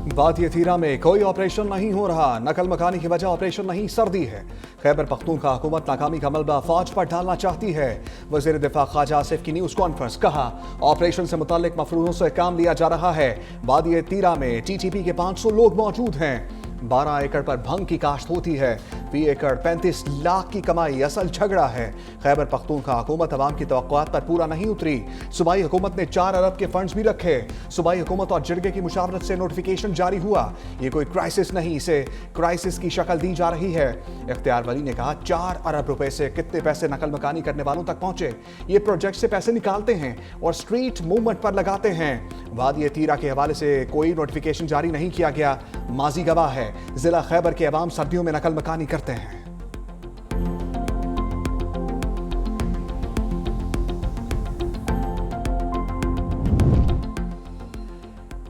वादिय तीरा में कोई ऑपरेशन नहीं हो रहा। नकल मकानी की वजह ऑपरेशन नहीं, सर्दी है। खैबर पख्तूनख्वा हुकूमत नाकामी का मलबा फौज पर डालना चाहती है। वजीर दिफा ख्वाजा आसिफ की न्यूज कॉन्फ्रेंस, कहा ऑपरेशन से मुताल्लिक मफरूजों से काम लिया जा रहा है। वादिय तीरा में टीटीपी के 500 लोग मौजूद हैं। 12 एकड़ पर भंग की काश्त होती है। 20 एकड़ 35 लाख की कमाई असल झगड़ा है। खैबर पख्तूनख्वा हुकूमत अवाम की तवक्कुआत पर पूरा नहीं उतरी। सूबाई हुकूमत ने 4 अरब के फंड्स भी रखे। सूबाई हुकूमत और जिरगे की मुशावरत से नोटिफिकेशन जारी हुआ। ये कोई क्राइसिस नहीं, इसे क्राइसिस की शक्ल दी जा रही है। इख्तियार वली ने कहा 4 अरब रुपए से कितने पैसे नकल मकानी करने वालों तक पहुंचे। ये प्रोजेक्ट से पैसे निकालते हैं और स्ट्रीट मूवमेंट पर लगाते हैं। वादिय तीरा के हवाले से कोई नोटिफिकेशन जारी नहीं किया गया। माजी गवाह है, जिला खैबर के अवाम सर्दियों में नकल मकानी करते हैं।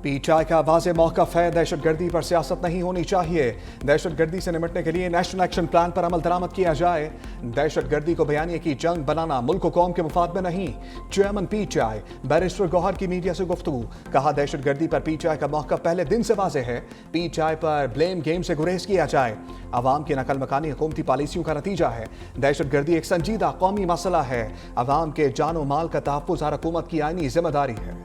पीटीआई का वाज़े मौक़िफ़ है, दहशतगर्दी पर सियासत नहीं होनी चाहिए। दहशतगर्दी से निपटने के लिए नेशनल एक्शन प्लान पर अमल दरामद किया जाए। दहशतगर्दी को बयानिए की जंग बनाना मुल्क व कौम के मुफाद में नहीं। चेयरमैन पीटीआई बैरिस्टर गौहर की मीडिया से गुफ्तगू, कहा दहशतगर्दी पर पीटीआई का मौक़िफ़ पहले दिन से वाज़े है। पीटीआई पर ब्लेम गेम से गुरेज किया जाए। अवाम की नकल मकानी हुकूमती पॉलिसियों का नतीजा है। दहशतगर्दी एक संजीदा कौमी मसला है। अवाम के जान व माल का तहफ़्फ़ुज़ हर हुकूमत की आईनी जिम्मेदारी है।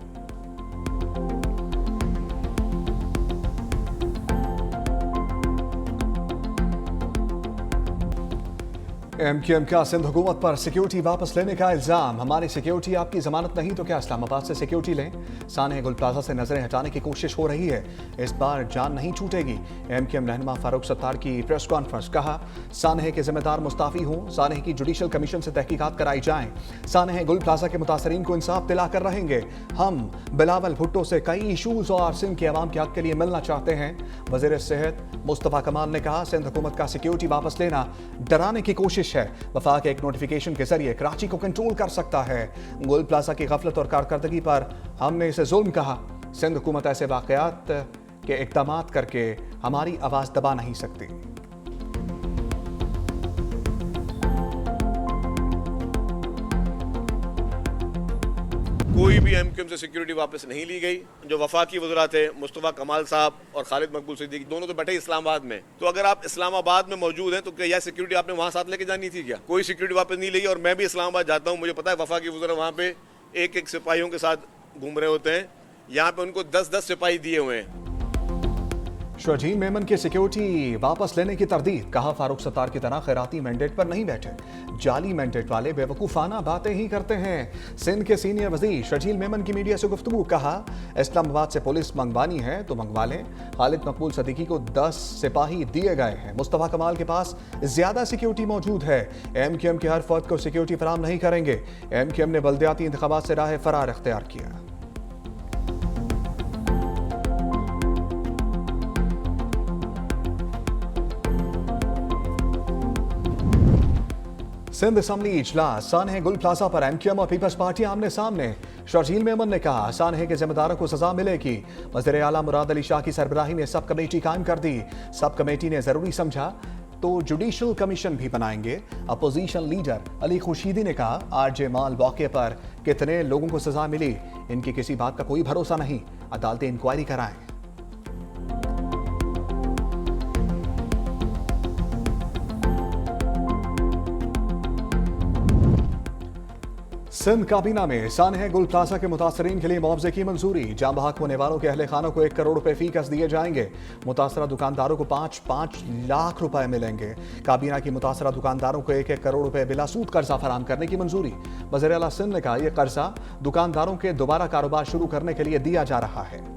एमक्यूएम का सिंध हुकूमत पर सिक्योरिटी वापस लेने का इल्जाम। हमारी सिक्योरिटी आपकी जमानत नहीं तो क्या इस्लामाबाद से सिक्योरिटी लें? सानह गुल प्लाजा से नजरें हटाने की कोशिश हो रही है। इस बार जान नहीं छूटेगी। एमक्यूएम रहनुमा फारूक सत्तार की प्रेस कॉन्फ्रेंस, कहा सानह के जिम्मेदार मुस्ताफी हों। सानह की जुडिशल कमीशन से तहकीकात कराई जाएं। सानह गुल प्लाजा के मुतासरीन को इंसाफ दिलाकर रहेंगे। हम बिलावल भुट्टो से कई इशूज और सिंध के अवाम के हक के लिए मिलना चाहते हैं। वजीर सेहत मुस्तफा कमाल ने कहा सिंध हुकूमत का सिक्योरिटी वापस लेना डराने की कोशिश है। वफाक एक नोटिफिकेशन के जरिए कराची को कंट्रोल कर सकता है। गुल प्लाजा की गफलत और कारकर्दगी पर हमने इसे जुल्म कहा। सिंध हुकूमत ऐसे वाकयात के इक़दामात करके हमारी आवाज दबा नहीं सकती। कोई भी एमक्यूएम से सिक्योरिटी वापस नहीं ली गई। जो वफाकी वज़रा थे मुस्तफ़ा कमाल साहब और खालिद मकबूल सिद्दीकी, दोनों तो बैठे इस्लामाबाद में। तो अगर आप इस्लामाबाद में मौजूद हैं तो क्या यह सिक्योरिटी आपने वहाँ साथ लेके जानी थी? क्या कोई सिक्योरिटी वापस नहीं ली? और मैं भी इस्लामाबाद जाता हूँ, मुझे पता है वफाकी वज़रा वहाँ पे एक एक सिपाहियों के साथ घूम रहे होते हैं। यहाँ पे उनको 10-10 सिपाही दिए हुए हैं। शर्जील मेमन की सिक्योरिटी वापस लेने की तरदीद, कहा फारूक सत्तार की तरह खैराती मैंडेट पर नहीं बैठे। जाली मैंडेट वाले बेवकूफ़ाना बातें ही करते हैं। सिंध के सीनियर वजीर शर्जील मेमन की मीडिया से गुफ्तगू, कहा इस्लामाबाद से पुलिस मंगवानी है तो मंगवा लें। खालिद मकबूल सिद्दीकी को 10 सिपाही दिए गए हैं। मुस्तफा कमाल के पास ज्यादा सिक्योरिटी मौजूद है। एमक्यूएम के हर फर्द को सिक्योरिटी फराम नहीं करेंगे। एमक्यूएम ने बल्दियाती इंतखाबात से राह फरार इख्तियार किया। सिंध असम्बली इजलास, सानह गुल प्लाजा पर एमक्यूएम और पीपल्स पार्टी आमने सामने। शर्जील मेमन ने कहा सानह के जिम्मेदारों को सजा मिलेगी। वज़ीर आला मुराद अली शाह की सरबराही में सब कमेटी कायम कर दी। सब कमेटी ने जरूरी समझा तो जुडिशल कमीशन भी बनाएंगे। अपोजिशन लीडर अली खुर्शीदी ने कहा आरजे माल वाक़े पर कितने लोगों को सजा मिली, इनकी किसी बात का कोई भरोसा नहीं। अदालतें इंक्वायरी कराएं। सिंध काबीना में सानह गुल प्लाजा के मुतासरीन के लिए मुआवजे की मंजूरी। जाम बहक होने वालों के अहले खानों को 1 करोड़ रुपए फीकस दिए जाएंगे। मुतासरा दुकानदारों को 5-5 लाख रुपए मिलेंगे। काबीना की मुतासरा दुकानदारों को 1-1 करोड़ रुपए बिला सूद कर्जा फराम करने की मंजूरी। वज़ीर आला सिंध ने कहा यह कर्जा दुकानदारों के दोबारा कारोबार शुरू करने के लिए दिया जा रहा है।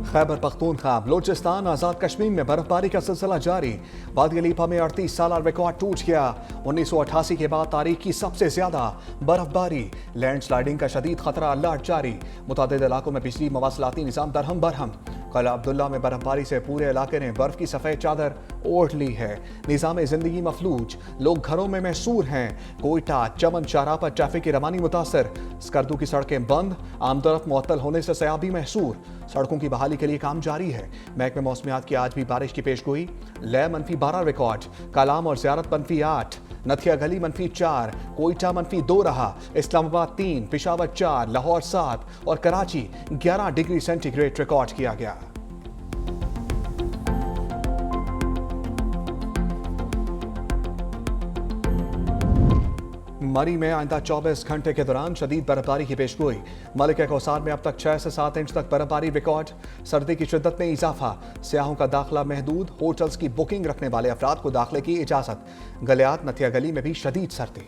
खैबर पख्तूनख्वा बलोचिस्तान आज़ाद कश्मीर में बर्फबारी का सिलसिला जारी। वादी अलीपा में 38 साल रिकॉर्ड टूट गया। 1988 के बाद तारीख की सबसे ज्यादा बर्फबारी। लैंडस्लाइडिंग का शदीद खतरा अलर्ट जारी। मुतादिद इलाकों में बिजली मवासलाती निज़ाम दरहम बरहम। कला अब्दुल्ला में बर्फबारी से पूरे इलाके ने बर्फ की सफ़ेद चादर ओढ़ ली है। निज़ाम ज़िंदगी मफलूज, लोग घरों में महसूर हैं। कोयटा चमन शाहराह पर ट्रैफिक की रवानी मुतासर। स्कर्दू की सड़कें बंद, आमदरफ मुअत्तल होने से सयाबी महसूर। सड़कों की बहाली के लिए काम जारी है। महकमे मौसमियात की आज भी बारिश की पेशगोई। लय -12 रिकॉर्ड, कलाम और ज़ियारत -8, नथिया गली -4, कोयटा -2 रहा, इस्लामाबाद 3, पेशावर 4, लाहौर 7 और कराची 11 डिग्री सेंटीग्रेड रिकॉर्ड किया गया। मरी में आइंदा 24 घंटे के दौरान शदीद बर्फबारी की पेशगोई। मलिक कौसार में अब तक 6 से 7 इंच तक बर्फबारी रिकॉर्ड। सर्दी की शिद्दत में इजाफा, सियाहों का दाखिला महदूद, होटल्स की बुकिंग रखने वाले अफराद को दाखिले की इजाजत। गलियात नथिया गली में भी शदीद सर्दी।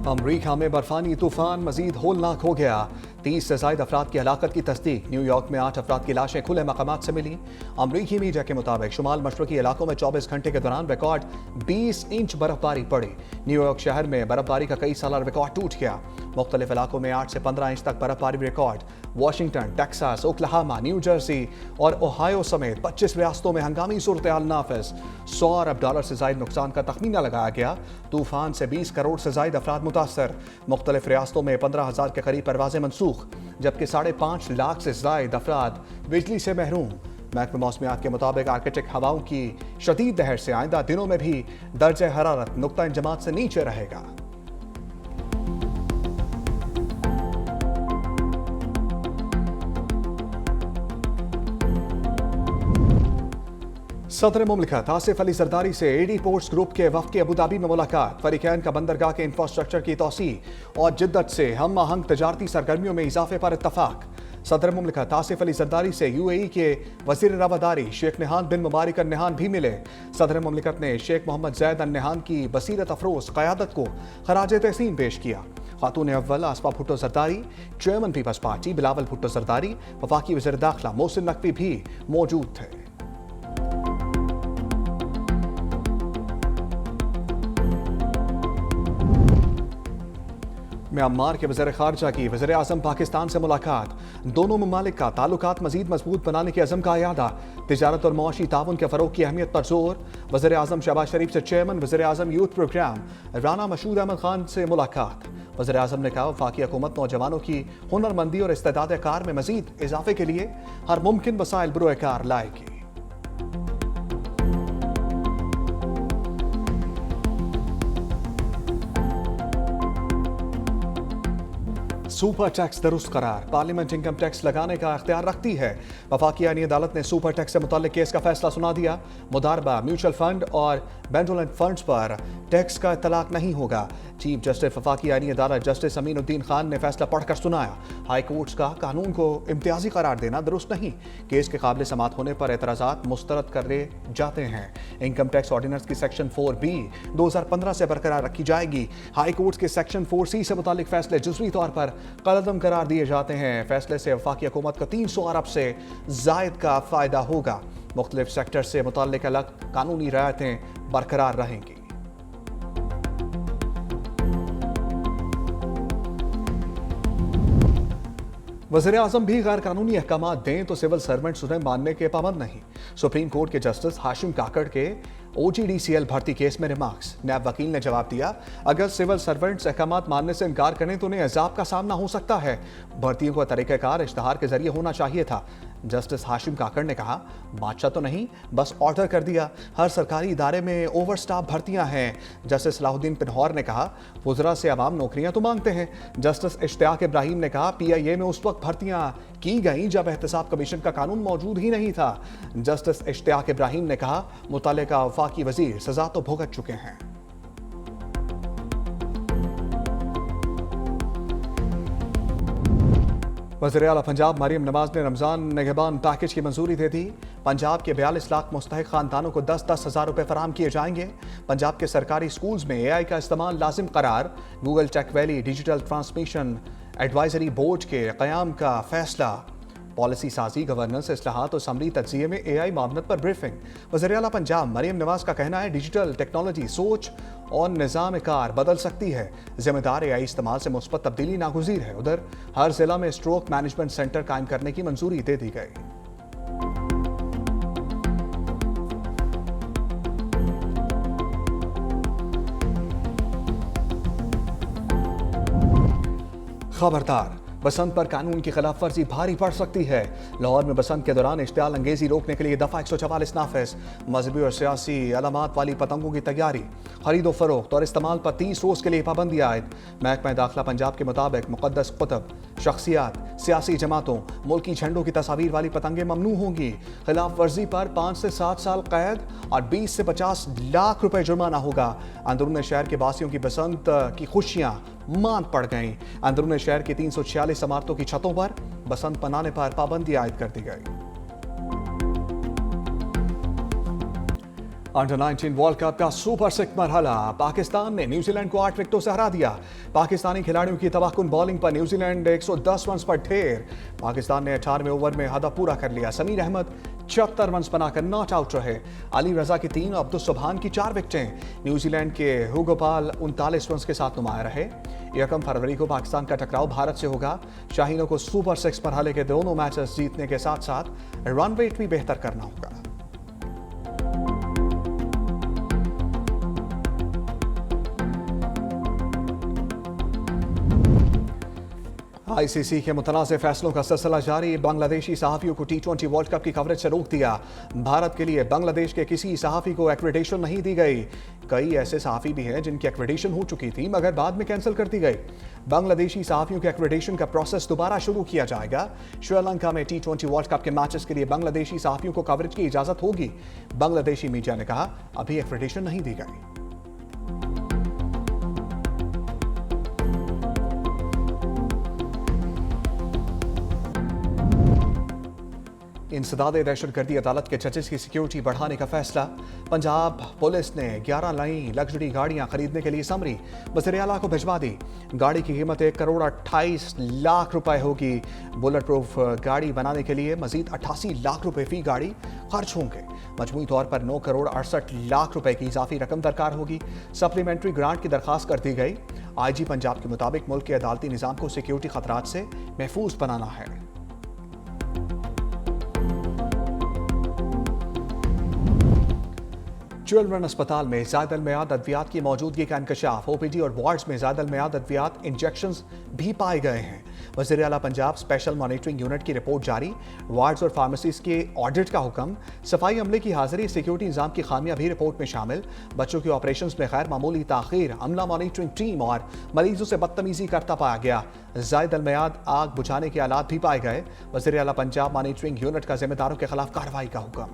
अमरीका में बर्फानी तूफान मजीद होलनाक हो गया। 30 से ज्यादा अफराद की हलाकत की तस्दीक। न्यूयॉर्क में 8 अफराद की लाशें खुले मकामात से मिली। अमरीकी मीडिया के मुताबिक शुमाल मशरकी इलाकों में 24 घंटे के दौरान रिकॉर्ड 20 इंच बर्फबारी पड़ी। न्यूयॉर्क शहर में बर्फबारी का कई साल रिकॉर्ड टूट गया। मुख्तलिफ इलाकों में 8 से 15 इंच तक बर्फबारी record. Washington, Texas, Oklahoma, new Jersey और ओहायो समेत 25 रियासतों में हंगामी सूरत हाल नाफिज। $100 अरब से ज्यादा नुकसान का तखमीना लगाया गया। तूफान से 20 करोड़ से ज्यादा अफराद मुतासर। मुख्तलिफ रियासतों में 15,000 के करीब परवाजें मनसूख, जबकि 5.5 लाख से ज्यादा अफराद बिजली से महरूम। महकमे मौसमियात के मुताबिक आर्कटिक हवाओं की शदीद लहर से आइंदा दिनों में भी दर्ज हरारत नुक्ता इंजमात से नीचे रहेगा। सदर मुमलिकत आसिफ अली जरदारी से एडी पोर्ट्स ग्रुप के वफ़द की अबूधाबी में मुलाकात। फरीकैन का बंदरगाह के इंफ्रास्ट्रक्चर की तोसी और जिद्दत से हम आहंग तजारती सरगर्मियों में इजाफे पर इत्तफाक। सदर मुमलिकत आसिफ अली जरदारी से UAE के वज़ीर रवादारी शेख नहान बिन मुबारक अल नहान भी मिले। सदर मुमलिकत ने शेख मोहम्मद ज़ैद अल नहान की बसीरत अफरोज क़यादत को खराज तहसीन पेश किया। खातून अव्वल आसफा भुट्टो जरदारी, चेयरमैन पीपल्स पार्टी बिलावल भुट्टो जरदारी, वफाकी वज़ीर दाखिला मोहसिन नकवी भी मौजूद थे। म्यांमार के वज़ीर ख़ारजा की वज़ीर आज़म पाकिस्तान से मुलाकात। दोनों ममालिक का ताल्लुकात मज़ीद मजबूत बनाने के अज़म का यादा। तिजारत और मुआशी ताउन के फ़रोग़ की अहमियत पर जोर। वज़ीर आज़म शहबाज शरीफ से चेयरमैन वज़ीर आज़म यूथ प्रोग्राम राना मशहूद अहमद खान से मुलाकात। वज़ीर आज़म ने कहा वफाकी हुकूमत नौजवानों की हुनरमंदी और इस्तेदाद कार में मज़ीद इजाफे के लिए हर मुमकिन वसाइल बरोए कार लाएगी। सुपर टैक्स दुरुस्त करार। पार्लियामेंट इनकम टैक्स लगाने का अख्तियार रखती है। वफाकी आईनी अदालत ने सुपर टैक्स से मुताल्लिक केस का फैसला सुना दिया। मुदारबा, म्यूचुअल फंड और बेनेवोलेंट फंड्स पर टैक्स का इतलाक नहीं होगा। चीफ जस्टिस वफाकी आईनी अदालत जस्टिस अमीनुद्दीन खान ने फैसला पढ़कर सुनाया। हाई कोर्ट्स का कानून को इम्तियाजी करार देना दुरुस्त नहीं। केस के काबिल समात होने पर एतराज़ात मुस्तरद करे जाते हैं। इनकम टैक्स ऑर्डिनेंस की सेक्शन 4B 2015 से बरकरार रखी जाएगी। हाई कोर्ट्स के सेक्शन 4C से मुताल्लिक फैसले जुज़वी तौर पर कलअदम करार दिए जाते हैं। फैसले से वफाकी हुकूमत को 300 अरब से जायद का फ़ायदा होगा। मुख्तलिफ सेक्टर से मुताल्लिक अलग कानूनी रियायतें बरकरार रहेंगी। वज़ीर आज़म भी गैर कानूनी अहकाम दें तो सिविल सर्वेंट्स उन्हें मानने के पाबंद नहीं। सुप्रीम कोर्ट के जस्टिस हाशिम काकड़ के OGDCL भर्ती केस में रिमार्क्स। नायब वकील ने जवाब दिया, अगर सिविल सर्वेंट्स अहकाम मानने से इनकार करें तो उन्हें अज़ाब का सामना हो सकता है। भर्तियों का तरीक़ाकार इश्तहार के जरिए होना चाहिए था। जस्टिस हाशिम काकड़ ने कहा, बादशाह तो नहीं, बस ऑर्डर कर दिया। हर सरकारी इदारे में ओवर स्टाफ भर्तियां हैं। जस्टिस सलाहुद्दीन पिन्हौर ने कहा, वुज़रा से आवाम नौकरियां तो मांगते हैं। जस्टिस इश्तियाक इब्राहिम ने कहा, PIA में उस वक्त भर्तियां की गई जब एहतसाब कमीशन का कानून मौजूद ही नहीं था। जस्टिस इश्तियाक इब्राहिम ने कहा, मुतल्लिका वफाकी वज़ीर सजा तो भुगत चुके हैं। वज़ीर आला पंजाब मरियम नवाज ने रमज़ान निगहबान पैकेज की मंजूरी दे दी। पंजाब के 42 लाख मुस्तहिक खानदानों को 10-10 हज़ार रुपये फराहम किए जाएंगे। पंजाब के सरकारी स्कूल्स में AI का इस्तेमाल लाजिम करार। Google tech valley digital transmission advisory board के क़याम का फैसला। पॉलिसी साजी, गवर्नेंस, इस्लाहात और समरी तज्ज़िये में AI मामलत पर ब्रीफिंग। वज़ीर आला पंजाब मरियम नवाज का कहना है, डिजिटल टेक्नोलॉजी सोच और निज़ाम कार बदल सकती है। जिम्मेदार AI इस्तेमाल से मुस्बत तब्दीली नागुज़ीर है। उधर हर जिला में स्ट्रोक मैनेजमेंट सेंटर कायम करने की मंजूरी दे दी गई। खबरदार, बसंत पर कानून की खिलाफ वर्जी भारी पड़ सकती है। लाहौर में बसंत के दौरान इश्तियाल अंगेजी रोकने के लिए दफा 144 नाफिज। मजहबी और सियासी अलामात वाली पतंगों की तैयारी, खरीदो फरोख्त और इस्तेमाल पर 30 रोज के लिए पाबंदी आयद। महकमा दाखिला पंजाब के मुताबिक मुकद्दस कुतब, शख्सियात, सियासी जमातों, मुल्की झंडों की तस्वीर वाली पतंगें ममनू होंगी। खिलाफ वर्जी पर 5 से 7 साल कैद और 20 से 50 लाख रुपए जुर्माना होगा। अंदरून शहर के वासियों की बसंत की खुशियां मांद पड़ गईं। अंदरून शहर की 346 इमारतों की छतों पर बसंत मनाने पर पाबंदी आयद कर दी गई। अंडर 19 वर्ल्ड कप का सुपर 6 मरहला, पाकिस्तान ने न्यूजीलैंड को 8 विकेटों से हरा दिया। पाकिस्तानी खिलाड़ियों की तबाहकुन बॉलिंग पर न्यूजीलैंड 110 रन पर ढेर। पाकिस्तान ने 18वें ओवर में हदफ पूरा कर लिया। समीर अहमद 76 रन बनाकर नॉट आउट रहे। अली रजा की 3, अब्दुल सुबहान की 4 विकेटें। न्यूजीलैंड के हुगोपाल 39 रन के साथ नुमाया रहे। 1 फरवरी को पाकिस्तान का टकराव भारत से होगा। शाहीनों को सुपर 6 मरहले के दोनों मैचेस जीतने के साथ साथ रन रेट भी बेहतर करना होगा। आईसीसी के मुतनाज़ फैसलों का सिलसिला जारी। बांग्लादेशी सहाफ़ियों को T20 वर्ल्ड कप की कवरेज से रोक दिया। भारत के लिए बांग्लादेश के किसी सहाफ़ी को एक्रेडिटेशन नहीं दी गई। कई ऐसे सहाफ़ी भी हैं जिनकी एक्रेडिटेशन हो चुकी थी मगर बाद में कैंसिल कर दी गई। बांग्लादेशी सहाफ़ियों के एक्रेडिटेशन का प्रोसेस दोबारा शुरू किया जाएगा। श्रीलंका में T20 वर्ल्ड कप के मैचेस के लिए बांग्लादेशी सहाफ़ियों को कवरेज की इजाज़त होगी। बांग्लादेशी मीडिया ने कहा अभी एक्रेडिटेशन नहीं दी गई। इंसदाद दहशतगर्दी अदालत के जजेस की सिक्योरिटी बढ़ाने का फैसला। पंजाब पुलिस ने 11 नई लग्जरी गाड़ियां खरीदने के लिए समरी वज़ीर आला को भिजवा दी। गाड़ी की कीमत 1 करोड़ 28 लाख रुपए होगी। बुलेट प्रूफ गाड़ी बनाने के लिए मजीद 88 लाख रुपए फी गाड़ी खर्च होंगे। मजमूई तौर पर 9 करोड़ 68 लाख रुपए की इजाफी रकम दरकार होगी। सप्लीमेंट्री ग्रांट की दरखास्त कर दी गई। IG पंजाब के मुताबिक मुल्क के अदालती निज़ाम को सिक्योरिटी खतरात से महफूज बनाना है। चिल्ड्रन अस्पताल में ज़ायद अल-मियाद अद्वियात की मौजूदगी का इंकशाफ। OPD और वार्ड्स में ज़ायद अल-मियाद अद्वियात इंजेक्शंस भी पाए गए हैं। वज़ीर आला पंजाब स्पेशल मॉनिटरिंग यूनिट की रिपोर्ट जारी। वार्ड्स और फार्मेसीज के ऑडिट का हुक्म। सफाई अमले की हाजिरी, सिक्योरिटी निज़ाम की खामियां भी रिपोर्ट में शामिल। बच्चों के ऑपरेशंस में गैर मामूली ताखीर, अमला मॉनिटरिंग टीम और मरीजों से बदतमीजी करता पाया गया। ज़ायद अल-मियाद आग बुझाने के आलात भी पाए गए। वज़ीर आला पंजाब मॉनिटरिंग यूनिट का जिम्मेदारों के खिलाफ कार्रवाई का हुक्म।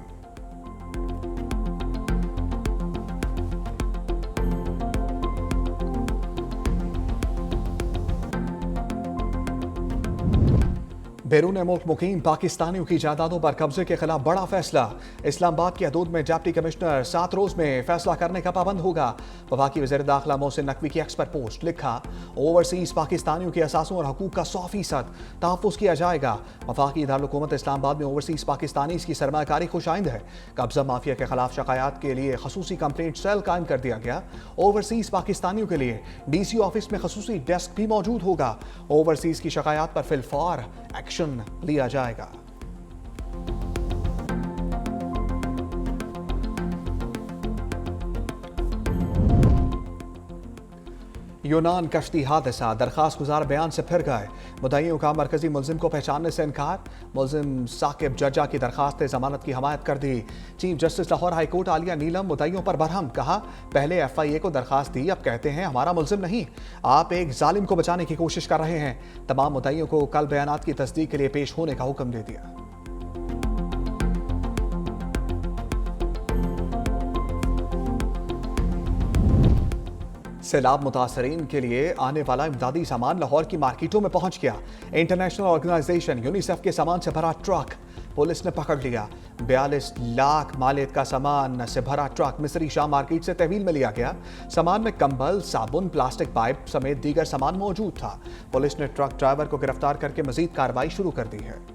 बैरून मुल्क मुकीम पाकिस्तानियों की जायदादों पर कब्जे के खिलाफ बड़ा फैसला। इस्लामाबाद की हदूद में डिप्टी कमिश्नर 7 रोज में फैसला करने का पाबंद होगा। वफाकी वज़ीर दाखिला मोहसिन नकवी की एक्स पर पोस्ट लिखा, ओवरसीज पाकिस्तानियों के असासों और हकूक का 100% तहफ़्फ़ुज़ किया जाएगा। वफाकी दारुल-हुकूमत इस्लामाबाद में ओवरसीज पाकिस्तानी की सरमाकारी खुशाइंद है। कब्जा माफिया के खिलाफ शिकायत के लिए खसूसी कंप्लेंट सेल कायम कर दिया गया। ओवरसीज पाकिस्तानियों के लिए DC ऑफिस में खसूसी डेस्क भी मौजूद होगा। ओवरसीज की शिकायत पर फिलफौर एक्शन लिया जाएगा। यूनान कश्ती हादसा, दरखास्त गुजार बयान से फिर गए। मुद्दईयों का मरकजी मुलजिम को पहचानने से इनकार। मुलजिम साकिब जज्जा की दरखास्त जमानत की हमायत कर दी। Chief justice Lahore high court Aalia Neelam मुद्दईयों पर बरहम, कहा पहले FIA को दरखास्त दी, अब कहते हैं हमारा मुलजिम नहीं। आप एक जालिम को बचाने की कोशिश कर रहे हैं। तमाम मुद्दईयों को कल बयानात की तस्दीक के लिए पेश होने का हुक्म दे दिया। सैलाब मुतासरीन के लिए आने वाला इमदादी सामान लाहौर की मार्केटों में पहुंच गया। इंटरनेशनल ऑर्गेनाइजेशन यूनिसेफ के सामान से भरा ट्रक पुलिस ने पकड़ लिया। 42 लाख मालियत का सामान से भरा ट्रक मिस्री शाह मार्केट से तहवील में लिया गया। सामान में कंबल, साबुन, प्लास्टिक पाइप समेत दीगर सामान मौजूद था। पुलिस ने ट्रक ड्राइवर को गिरफ्तार करके मजीद कार्रवाई शुरू कर दी है।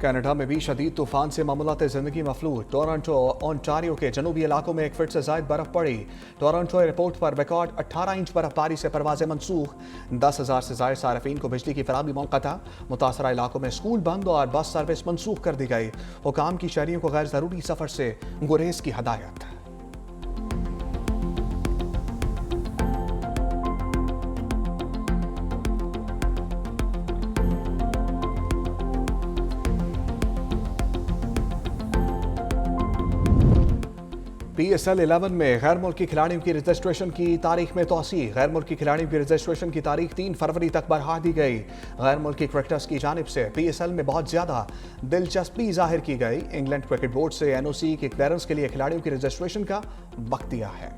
कनाडा में भी शदीद तूफान से मामूलात ज़िंदगी मफलूज। टोरंटो ओंटारियो के जनूबी इलाकों में 1 फीट से ज़ायद बर्फ पड़ी। टोरंटो एयरपोर्ट पर रिकॉर्ड 18 इंच बर्फबारी से परवाजें मनसूख। 10,000 से ज़ायद सार्फिन को बिजली की फराहमी मुनक़ता। मुतासरा इलाकों में स्कूल बंद और बस सर्विस मनसूख कर दी गई। हुकाम की शहरियों को गैर ज़रूरी सफ़र से गुरेज की हदायत। PSL 11 में गैर मुल्की खिलाड़ियों की रजिस्ट्रेशन की तारीख में तोसी। गैर मुल्की खिलाड़ियों की रजिस्ट्रेशन की तारीख 3 फरवरी तक बढ़ा दी गई। गैर मुल्की क्रिकेटर्स की जानिब से PSL में बहुत ज़्यादा दिलचस्पी जाहिर की गई। इंग्लैंड क्रिकेट बोर्ड से NOC के क्लियरेंस के लिए खिलाड़ियों की रजिस्ट्रेशन का वक्त दिया है।